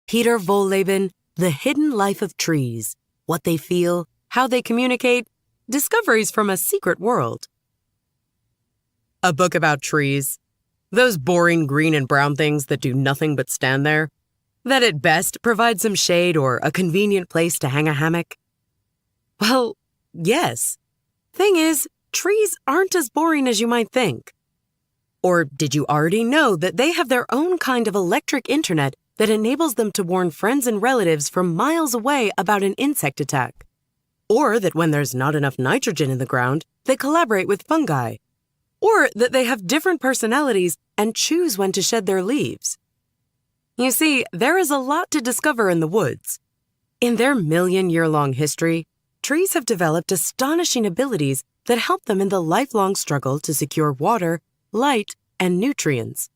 Peter Wohlleben, The Hidden Life of Trees, What They Feel, How They Communicate, Discoveries from a Secret World. A book about trees. Those boring green and brown things that do nothing but stand there. That at best provide some shade or a convenient place to hang a hammock. Well, yes. Thing is, trees aren't as boring as you might think. Or did you already know that they have their own kind of electric internet that enables them to warn friends and relatives from miles away about an insect attack? Or that when there's not enough nitrogen in the ground, they collaborate with fungi? Or that they have different personalities and choose when to shed their leaves? You see, there is a lot to discover in the woods. In their million-year-long history, trees have developed astonishing abilities that help them in the lifelong struggle to secure water, light, and nutrients.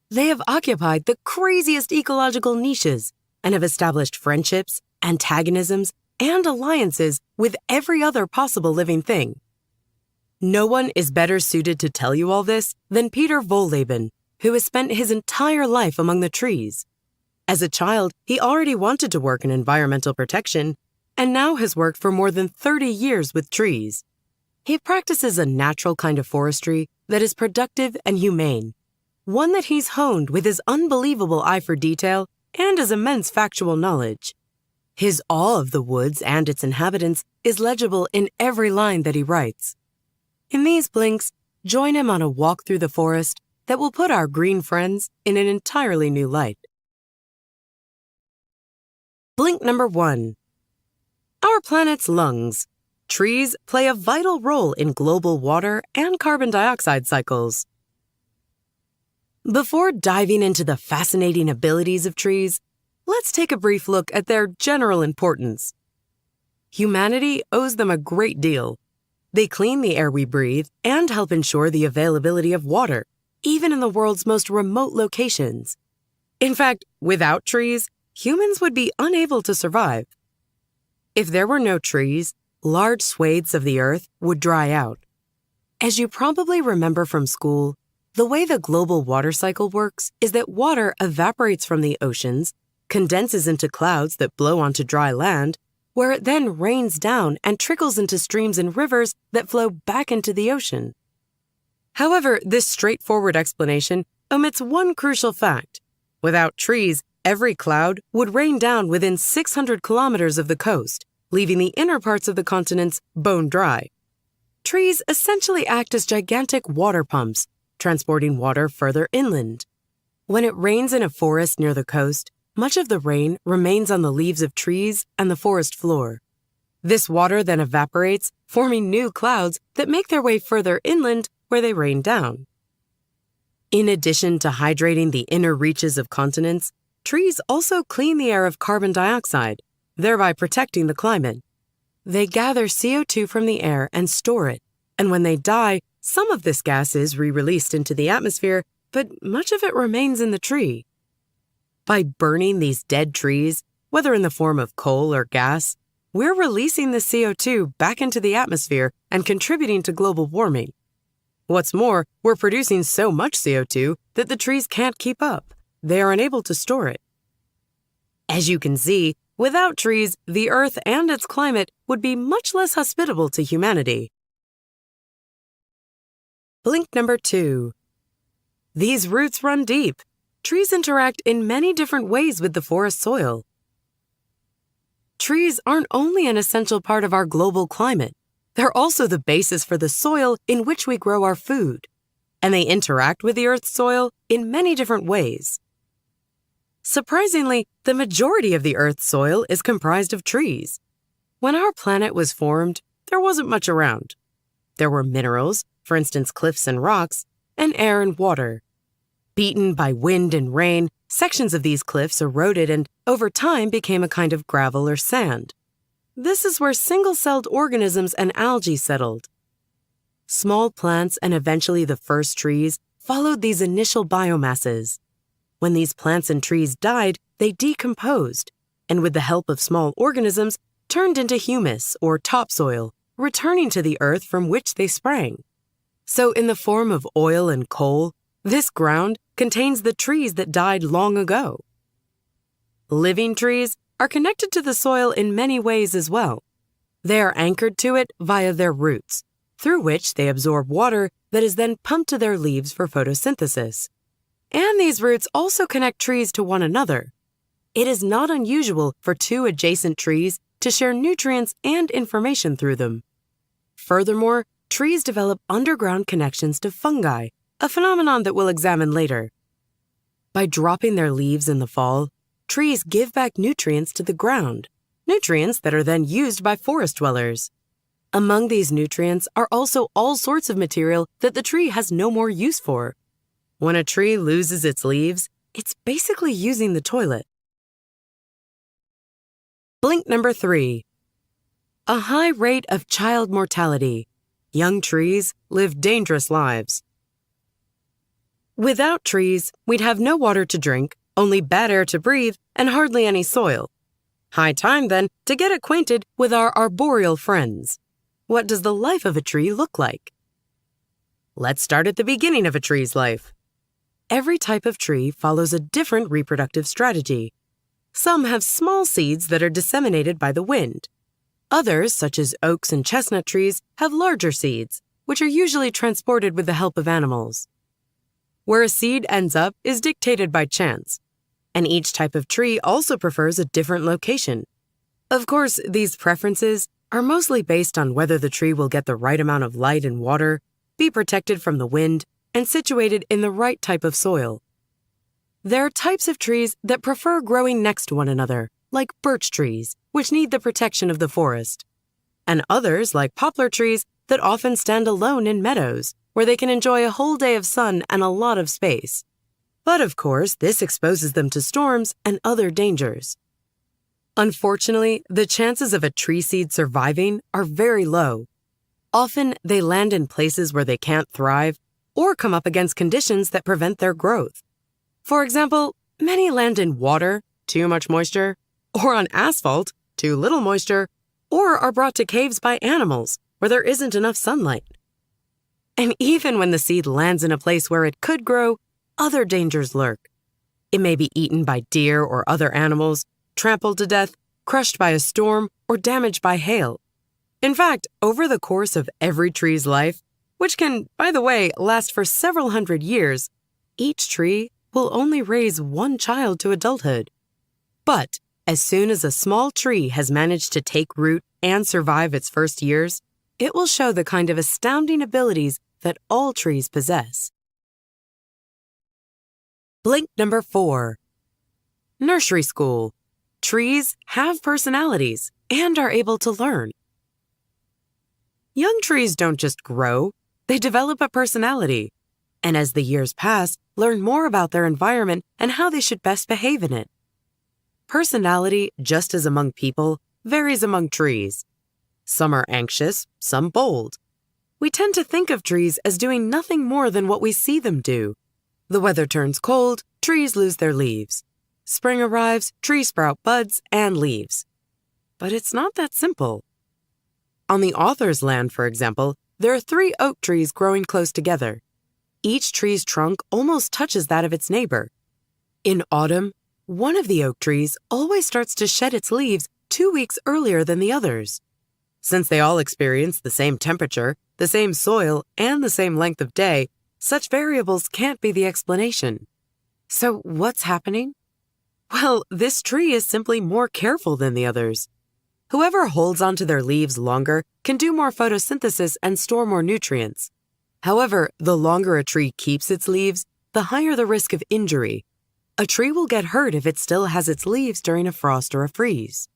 They have occupied the craziest ecological niches and have established friendships, antagonisms, and alliances with every other possible living thing. No one is better suited to tell you all this than Peter Wohlleben, who has spent his entire life among the trees. As a child, he already wanted to work in environmental protection, and now has worked for more than 30 years with trees. He practices a natural kind of forestry that is productive and humane, one that he's honed with his unbelievable eye for detail and his immense factual knowledge. His awe of the woods and its inhabitants is legible in every line that he writes. In these blinks, join him on a walk through the forest that will put our green friends in an entirely new light. Blink number 1. Our planet's lungs. Trees play a vital role in global water and carbon dioxide cycles. Before diving into the fascinating abilities of trees, let's take a brief look at their general importance. Humanity owes them a great deal. They clean the air we breathe and help ensure the availability of water, even in the world's most remote locations. In fact, without trees, humans would be unable to survive. If there were no trees, large swathes of the earth would dry out. As you probably remember from school, the way the global water cycle works is that water evaporates from the oceans, condenses into clouds that blow onto dry land, where it then rains down and trickles into streams and rivers that flow back into the ocean. However, this straightforward explanation omits one crucial fact. Without trees, every cloud would rain down within 600 kilometers of the coast, leaving the inner parts of the continents bone dry. Trees essentially act as gigantic water pumps, transporting water further inland. When it rains in a forest near the coast, much of the rain remains on the leaves of trees and the forest floor. This water then evaporates, forming new clouds that make their way further inland where they rain down. In addition to hydrating the inner reaches of continents, trees also clean the air of carbon dioxide, thereby protecting the climate. They gather CO2 from the air and store it, and when they die, some of this gas is re-released into the atmosphere, but much of it remains in the tree. By burning these dead trees, whether in the form of coal or gas, we're releasing the CO2 back into the atmosphere and contributing to global warming. What's more, we're producing so much CO2 that the trees can't keep up. They are unable to store it. As you can see, without trees, the Earth and its climate would be much less hospitable to humanity. Blink number 2. These roots run deep. Trees interact in many different ways with the forest soil. Trees aren't only an essential part of our global climate, they're also the basis for the soil in which we grow our food, and they interact with the Earth's soil in many different ways. Surprisingly, the majority of the Earth's soil is comprised of trees. When our planet was formed, there wasn't much around. There were minerals, for instance cliffs and rocks, and air and water. Beaten by wind and rain, sections of these cliffs eroded and, over time, became a kind of gravel or sand. This is where single-celled organisms and algae settled. Small plants and eventually the first trees followed these initial biomasses. When these plants and trees died, they decomposed, and with the help of small organisms, turned into humus or topsoil, returning to the earth from which they sprang. So in the form of oil and coal, this ground contains the trees that died long ago. Living trees are connected to the soil in many ways as well. They are anchored to it via their roots, through which they absorb water that is then pumped to their leaves for photosynthesis. And these roots also connect trees to one another. It is not unusual for two adjacent trees to share nutrients and information through them. Furthermore, trees develop underground connections to fungi, a phenomenon that we'll examine later. By dropping their leaves in the fall, trees give back nutrients to the ground, nutrients that are then used by forest dwellers. Among these nutrients are also all sorts of material that the tree has no more use for. When a tree loses its leaves, it's basically using the toilet. Blink number 3. A high rate of child mortality. Young trees live dangerous lives. Without trees, we'd have no water to drink, only bad air to breathe, and hardly any soil. High time, then, to get acquainted with our arboreal friends. What does the life of a tree look like? Let's start at the beginning of a tree's life. Every type of tree follows a different reproductive strategy. Some have small seeds that are disseminated by the wind. Others, such as oaks and chestnut trees, have larger seeds, which are usually transported with the help of animals. Where a seed ends up is dictated by chance, and each type of tree also prefers a different location. Of course, these preferences are mostly based on whether the tree will get the right amount of light and water, be protected from the wind, and situated in the right type of soil. There are types of trees that prefer growing next to one another, like birch trees, which need the protection of the forest, and others, like poplar trees, that often stand alone in meadows, where they can enjoy a whole day of sun and a lot of space. But of course, this exposes them to storms and other dangers. Unfortunately, the chances of a tree seed surviving are very low. Often, they land in places where they can't thrive or come up against conditions that prevent their growth. For example, many land in water, too much moisture, or on asphalt, too little moisture, or are brought to caves by animals where there isn't enough sunlight. And even when the seed lands in a place where it could grow, other dangers lurk. It may be eaten by deer or other animals, trampled to death, crushed by a storm, or damaged by hail. In fact, over the course of every tree's life, which can, by the way, last for several hundred years, each tree will only raise one child to adulthood. But as soon as a small tree has managed to take root and survive its first years, it will show the kind of astounding abilities that all trees possess. Blink number 4. Nursery school. Trees have personalities and are able to learn. Young trees don't just grow, they develop a personality, and as the years pass, learn more about their environment and how they should best behave in it. Personality, just as among people, varies among trees. Some are anxious, some bold. We tend to think of trees as doing nothing more than what we see them do. The weather turns cold, trees lose their leaves. Spring arrives, trees sprout buds and leaves. But it's not that simple. On the author's land, for example, there are 3 oak trees growing close together. Each tree's trunk almost touches that of its neighbor. In autumn, one of the oak trees always starts to shed its leaves 2 weeks earlier than the others. Since they all experience the same temperature, the same soil, and the same length of day, such variables can't be the explanation. So what's happening? Well, this tree is simply more careful than the others. Whoever holds onto their leaves longer can do more photosynthesis and store more nutrients. However, the longer a tree keeps its leaves, the higher the risk of injury. A tree will get hurt if it still has its leaves during a frost or a freeze.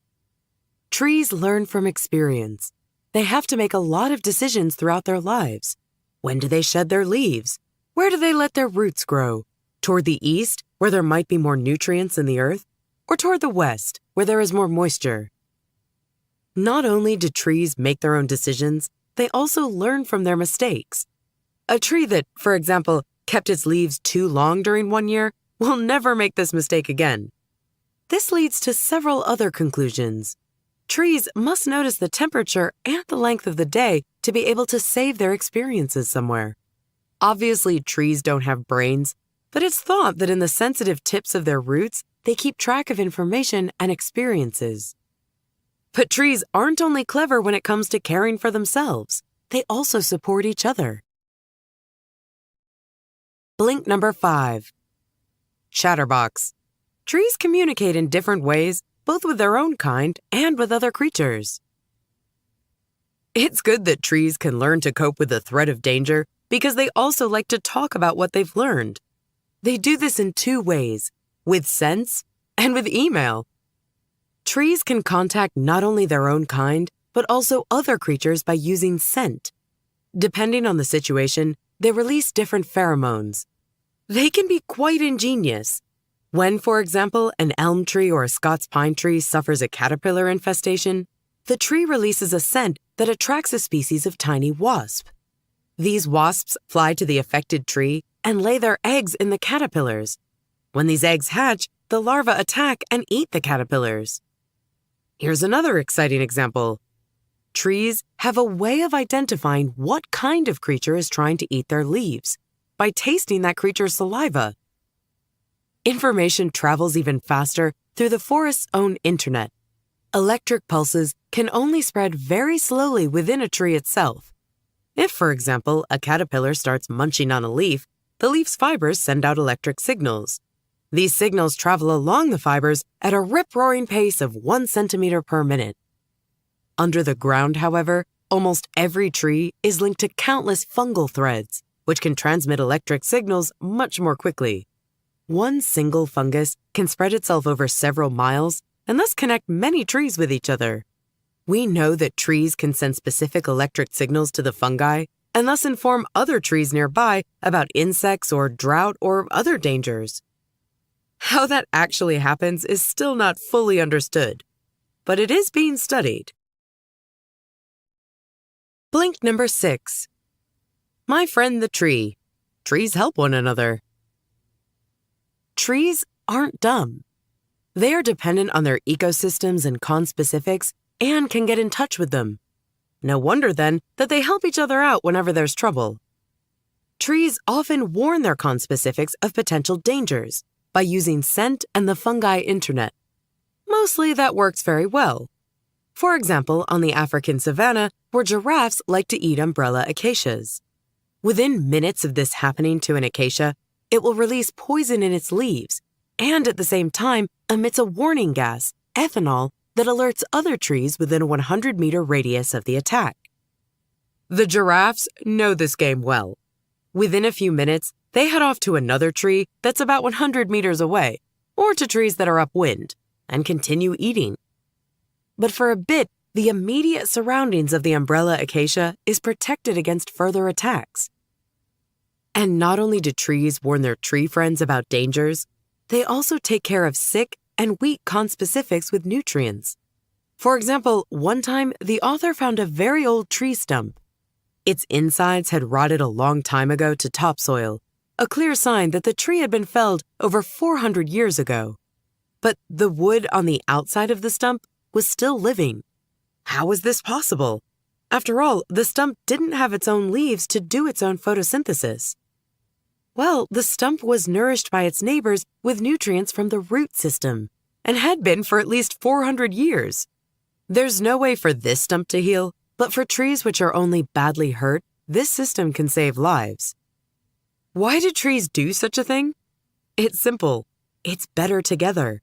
Trees learn from experience. They have to make a lot of decisions throughout their lives. When do they shed their leaves? Where do they let their roots grow? Toward the east, where there might be more nutrients in the earth, or toward the west, where there is more moisture? Not only do trees make their own decisions, they also learn from their mistakes. A tree that, for example, kept its leaves too long during one year will never make this mistake again. This leads to several other conclusions. Trees must notice the temperature and the length of the day to be able to save their experiences somewhere. Obviously, trees don't have brains, but it's thought that in the sensitive tips of their roots, they keep track of information and experiences. But trees aren't only clever when it comes to caring for themselves, they also support each other. Blink number 5. Chatterbox. Trees communicate in different ways, both with their own kind and with other creatures. It's good that trees can learn to cope with the threat of danger because they also like to talk about what they've learned. They do this in 2 ways, with scents and with email. Trees can contact not only their own kind, but also other creatures by using scent. Depending on the situation, they release different pheromones. They can be quite ingenious. When, for example, an elm tree or a Scots pine tree suffers a caterpillar infestation, the tree releases a scent that attracts a species of tiny wasp. These wasps fly to the affected tree and lay their eggs in the caterpillars. When these eggs hatch, the larvae attack and eat the caterpillars. Here's another exciting example. Trees have a way of identifying what kind of creature is trying to eat their leaves by tasting that creature's saliva. Information travels even faster through the forest's own internet. Electric pulses can only spread very slowly within a tree itself. If, for example, a caterpillar starts munching on a leaf, the leaf's fibers send out electric signals. These signals travel along the fibers at a rip-roaring pace of 1 centimeter per minute. Under the ground, however, almost every tree is linked to countless fungal threads, which can transmit electric signals much more quickly. One single fungus can spread itself over several miles and thus connect many trees with each other. We know that trees can send specific electric signals to the fungi and thus inform other trees nearby about insects or drought or other dangers. How that actually happens is still not fully understood, but it is being studied. Blink number 6. My friend the tree. Trees help one another. Trees aren't dumb. They are dependent on their ecosystems and conspecifics and can get in touch with them. No wonder, then, that they help each other out whenever there's trouble. Trees often warn their conspecifics of potential dangers by using scent and the fungi internet. Mostly that works very well. For example, on the African savanna, where giraffes like to eat umbrella acacias. Within minutes of this happening to an acacia, it will release poison in its leaves and at the same time emits a warning gas, ethanol, that alerts other trees within a 100-meter radius of the attack. The giraffes know this game well. Within a few minutes, they head off to another tree that's about 100 meters away, or to trees that are upwind, and continue eating. But for a bit, the immediate surroundings of the umbrella acacia is protected against further attacks. And not only do trees warn their tree friends about dangers, they also take care of sick and weak conspecifics with nutrients. For example, one time the author found a very old tree stump. Its insides had rotted a long time ago to topsoil, a clear sign that the tree had been felled over 400 years ago. But the wood on the outside of the stump was still living. How was this possible? After all, the stump didn't have its own leaves to do its own photosynthesis. Well, the stump was nourished by its neighbors with nutrients from the root system, and had been for at least 400 years. There's no way for this stump to heal, but for trees which are only badly hurt, this system can save lives. Why do trees do such a thing? It's simple. It's better together.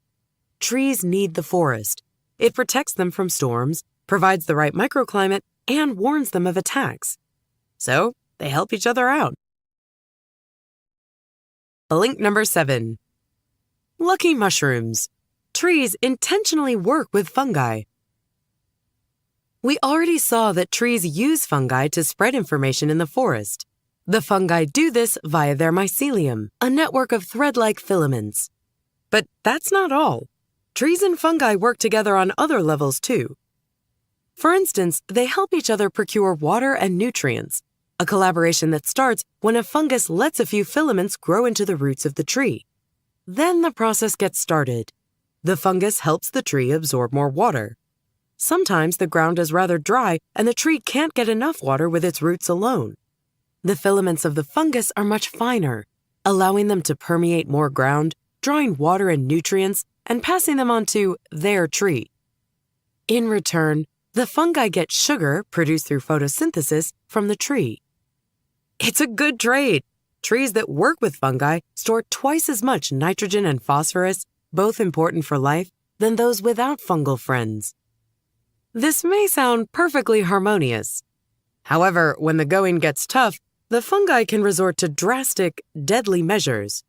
Trees need the forest. It protects them from storms, provides the right microclimate, and warns them of attacks. So, they help each other out. Blink number 7. Lucky mushrooms. Trees intentionally work with fungi. We already saw that trees use fungi to spread information in the forest. The fungi do this via their mycelium, a network of thread-like filaments. But that's not all. Trees and fungi work together on other levels too. For instance, they help each other procure water and nutrients, a collaboration that starts when a fungus lets a few filaments grow into the roots of the tree. Then the process gets started. The fungus helps the tree absorb more water. Sometimes the ground is rather dry and the tree can't get enough water with its roots alone. The filaments of the fungus are much finer, allowing them to permeate more ground, withdrawing water and nutrients and passing them on to their tree. In return, the fungi get sugar produced through photosynthesis from the tree. It's a good trade. Trees that work with fungi store twice as much nitrogen and phosphorus, both important for life, than those without fungal friends. This may sound perfectly harmonious. However, when the going gets tough, the fungi can resort to drastic, deadly measures.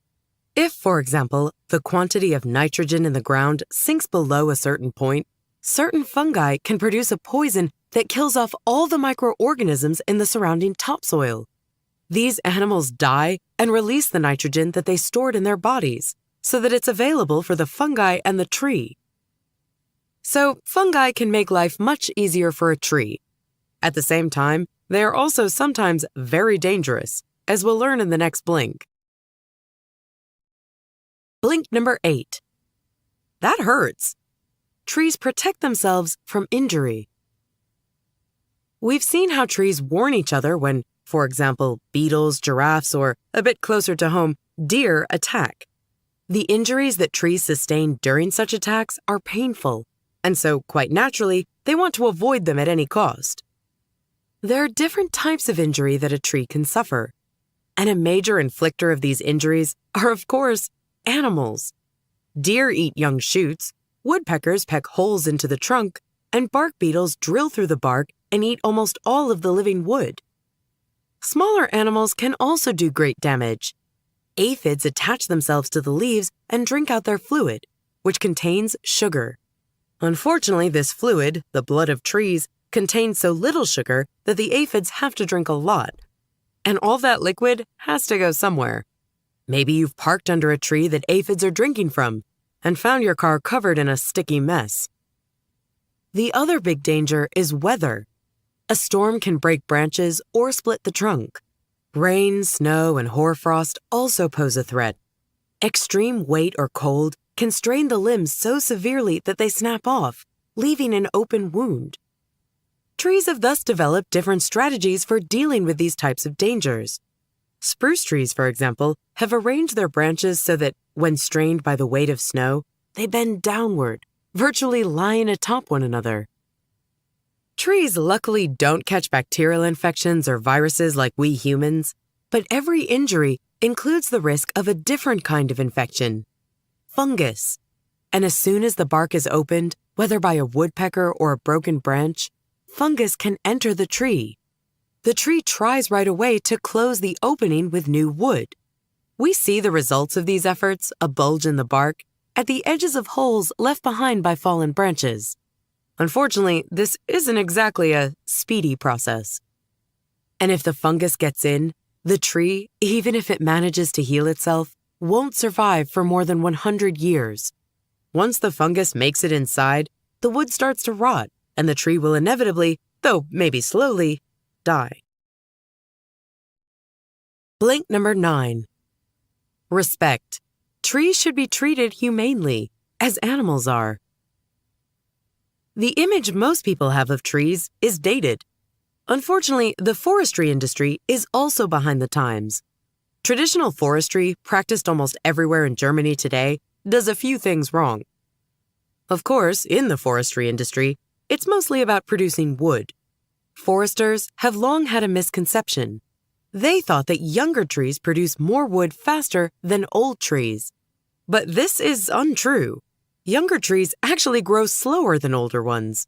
If, for example, the quantity of nitrogen in the ground sinks below a certain point, certain fungi can produce a poison that kills off all the microorganisms in the surrounding topsoil. These animals die and release the nitrogen that they stored in their bodies, so that it's available for the fungi and the tree. So, fungi can make life much easier for a tree. At the same time, they are also sometimes very dangerous, as we'll learn in the next blink. Blink number 8. That hurts. Trees protect themselves from injury. We've seen how trees warn each other when, for example, beetles, giraffes, or, a bit closer to home, deer attack. The injuries that trees sustain during such attacks are painful, and so, quite naturally, they want to avoid them at any cost. There are different types of injury that a tree can suffer, and a major inflictor of these injuries are, of course, animals. Deer eat young shoots, woodpeckers peck holes into the trunk, and bark beetles drill through the bark and eat almost all of the living wood. Smaller animals can also do great damage. Aphids attach themselves to the leaves and drink out their fluid, which contains sugar. Unfortunately, this fluid, the blood of trees, contains so little sugar that the aphids have to drink a lot. And all that liquid has to go somewhere. Maybe you've parked under a tree that aphids are drinking from and found your car covered in a sticky mess. The other big danger is weather. A storm can break branches or split the trunk. Rain, snow, and hoarfrost also pose a threat. Extreme weight or cold can strain the limbs so severely that they snap off, leaving an open wound. Trees have thus developed different strategies for dealing with these types of dangers. Spruce trees, for example, have arranged their branches so that, when strained by the weight of snow, they bend downward, virtually lying atop one another. Trees luckily don't catch bacterial infections or viruses like we humans, but every injury includes the risk of a different kind of infection, fungus. And as soon as the bark is opened, whether by a woodpecker or a broken branch, fungus can enter the tree. The tree tries right away to close the opening with new wood. We see the results of these efforts, a bulge in the bark, at the edges of holes left behind by fallen branches. Unfortunately, this isn't exactly a speedy process. And if the fungus gets in, the tree, even if it manages to heal itself, won't survive for more than 100 years. Once the fungus makes it inside, the wood starts to rot, and the tree will inevitably, though maybe slowly, die. Blink number 9. Respect. Trees should be treated humanely, as animals are. The image most people have of trees is dated. Unfortunately, the forestry industry is also behind the times. Traditional forestry, practiced almost everywhere in Germany today, does a few things wrong. Of course, in the forestry industry, it's mostly about producing wood. Foresters have long had a misconception. They thought that younger trees produce more wood faster than old trees. But this is untrue. Younger trees actually grow slower than older ones.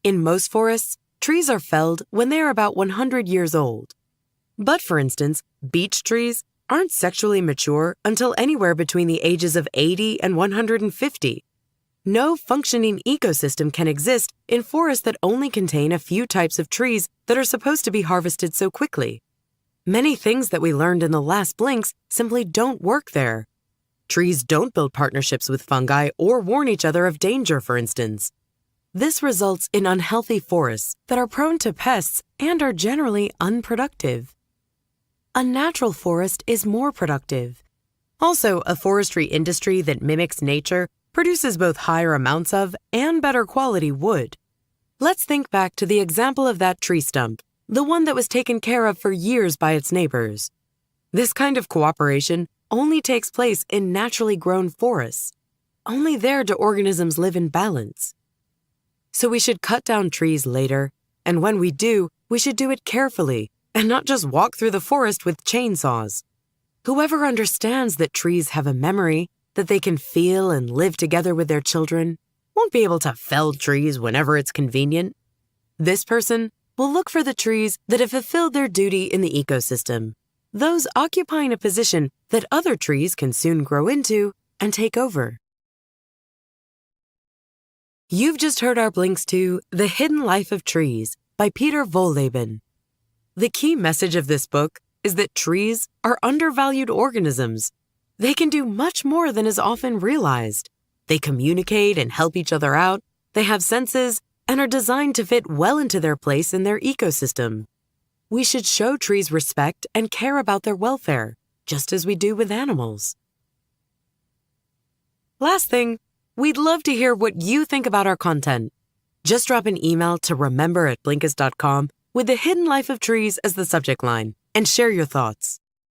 In most forests, trees are felled when they are about 100 years old. But for instance, beech trees aren't sexually mature until anywhere between the ages of 80 and 150. No functioning ecosystem can exist in forests that only contain a few types of trees that are supposed to be harvested so quickly. Many things that we learned in the last blinks simply don't work there. Trees don't build partnerships with fungi or warn each other of danger, for instance. This results in unhealthy forests that are prone to pests and are generally unproductive. A natural forest is more productive. Also, a forestry industry that mimics nature produces both higher amounts of and better quality wood. Let's think back to the example of that tree stump, the one that was taken care of for years by its neighbors. This kind of cooperation only takes place in naturally grown forests. Only there do organisms live in balance. So we should cut down trees later, and when we do, we should do it carefully and not just walk through the forest with chainsaws. Whoever understands that trees have a memory, that they can feel and live together with their children, won't be able to fell trees whenever it's convenient. This person will look for the trees that have fulfilled their duty in the ecosystem, those occupying a position that other trees can soon grow into and take over. You've just heard our blinks to The Hidden Life of Trees by Peter Wohlleben. The key message of this book is that trees are undervalued organisms. They can do much more than is often realized. They communicate and help each other out, they have senses, and are designed to fit well into their place in their ecosystem. We should show trees respect and care about their welfare, just as we do with animals. Last thing, we'd love to hear what you think about our content. Just drop an email to remember@blinkist.com with The Hidden Life of Trees as the subject line and share your thoughts.